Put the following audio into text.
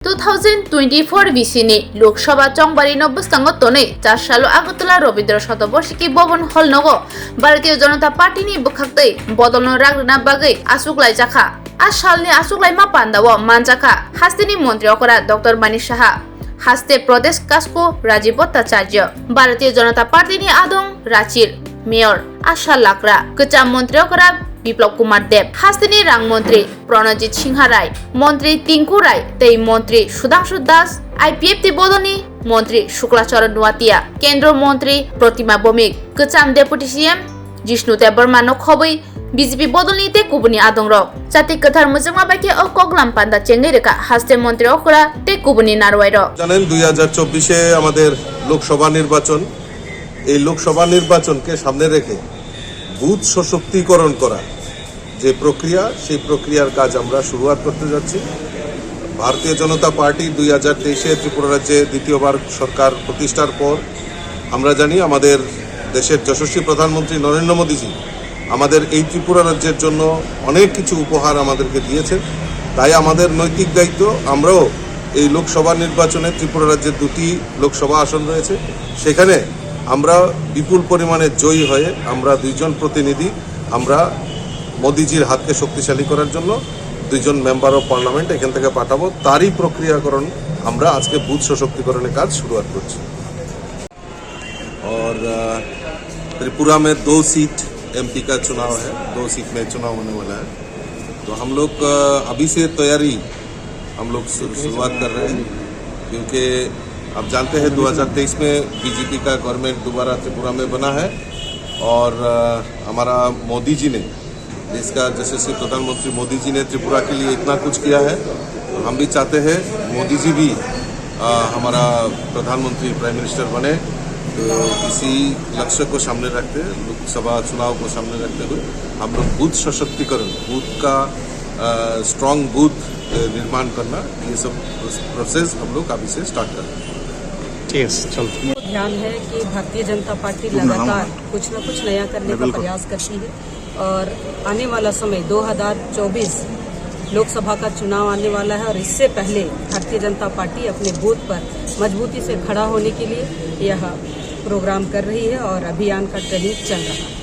2024 বিসিনি লোকসভা চংবারি নব্বস্তাঙ্গ তনে 4 সাল আগরতলা রবীন্দ্র শতবর্ষিকী ভবন হল নগ भारतीय जनता पार्टी बखाक्तै बदलनो राग्रना बागै आसुक्लाय जाखा आ सालनि आसुक्लाय मा पान्दाव मानजाखा हास्तेनि मंत्री अकरा डॉक्टर मानिक साहा हास्ते प्रदेश कास्को राजीव भट्टाचार्य भारतीय जनता पार्टी आदं रांचीर मेयर आशा लाकरा कचा मंत्री अकरा बिप्लब कुमार देव हास्तेनि रां मंत्री प्रणजित सिंह राय मंत्री टिंकू राय तै मंत्री सुधांशु दास आईपीएफटी बदलनि मंत्री शुक्लाचरण नुवातिया केंद्र मंत्री प्रतिमा भौमिक कचाम डेपुटी सीएम जिष्णु देबबर्मा नखबै बीजेपी बदलनि ते कुबुनि आदंरक जाति कथार मुजमा बाके अ कगलाम पांदा चेंगै रेखा हास्ते मंत्री अखरा ते कुबुनि नारवायर জানেন 2024 এ আমাদের লোকসভা নির্বাচন এই লোকসভা নির্বাচনকে সামনে রেখে বুথ সশক্তিকরণ করা যে প্রক্রিয়া সেই প্রক্রিয়ার কাজ আমরা শুরুয়াত করতে যাচ্ছি ভারতীয় জনতা পার্টি 2023 এ ত্রিপুরা রাজ্যে দ্বিতীয়বার সরকার প্রতিষ্ঠার পর আমরা জানি আমাদের দেশের যশস্বী প্রধানমন্ত্রী নরেন্দ্র মোদীজি আমাদের এই ত্রিপুরা রাজ্যের জন্য অনেক কিছু উপহার আমাদেরকে দিয়েছেন তাই আমাদের নৈতিক দায়িত্ব আমরাও এই লোকসভা নির্বাচনে ত্রিপুরা রাজ্যের দুটি লোকসভা আসন রয়েছে সেখানে আমরা বিপুল পরিমাণে জয়ী হয়ে আমরা দুইজন প্রতিনিধি আমরা মোদিজির হাতকে শক্তিশালী করার জন্য দুইজন মেম্বার অফ পার্লামেন্ট এখান থেকে পাঠাবো তারই প্রক্রিয়াকরণ আমরা আজকে বুথ সশক্তিকরণের কাজ শুরুয়াত করছি और त्रिपुरा में 2 सीट एमपी का चुनाव है 2 सीट में चुनाव होने वाला है तो हम लोग अभी से तैयारी हम लोग शुरुआत कर रहे हैं क्योंकि आप जानते हैं 2023 में बीजेपी का गवर्नमेंट दोबारा त्रिपुरा में बना है और हमारा मोदी जी ने जिसका यशस्वी प्रधानमंत्री मोदी जी ने त्रिपुरा के लिए इतना कुछ किया है तो हम भी चाहते हैं मोदी जी भी हमारा प्रधानमंत्री प्राइम मिनिस्टर बने तो इसी लक्ष्य को सामने रखते लोकसभा चुनाव को सामने रखते हुए हम लोग बूथ सशक्तिकरण बूथ का स्ट्रॉन्ग बूथ निर्माण करना ये सब प्रोसेस हम लोग अभी से स्टार्ट कर रहे हैं ध्यान है कि भारतीय जनता पार्टी लगातार कुछ न कुछ नया करने का प्रयास करती है और आने वाला समय 2024 लोकसभा का चुनाव आने वाला है और इससे पहले भारतीय जनता पार्टी अपने बूथ पर मजबूती से खड़ा होने के लिए यह प्रोग्राम कर रही है और अभियान का ट्रेनिंग चल रहा है।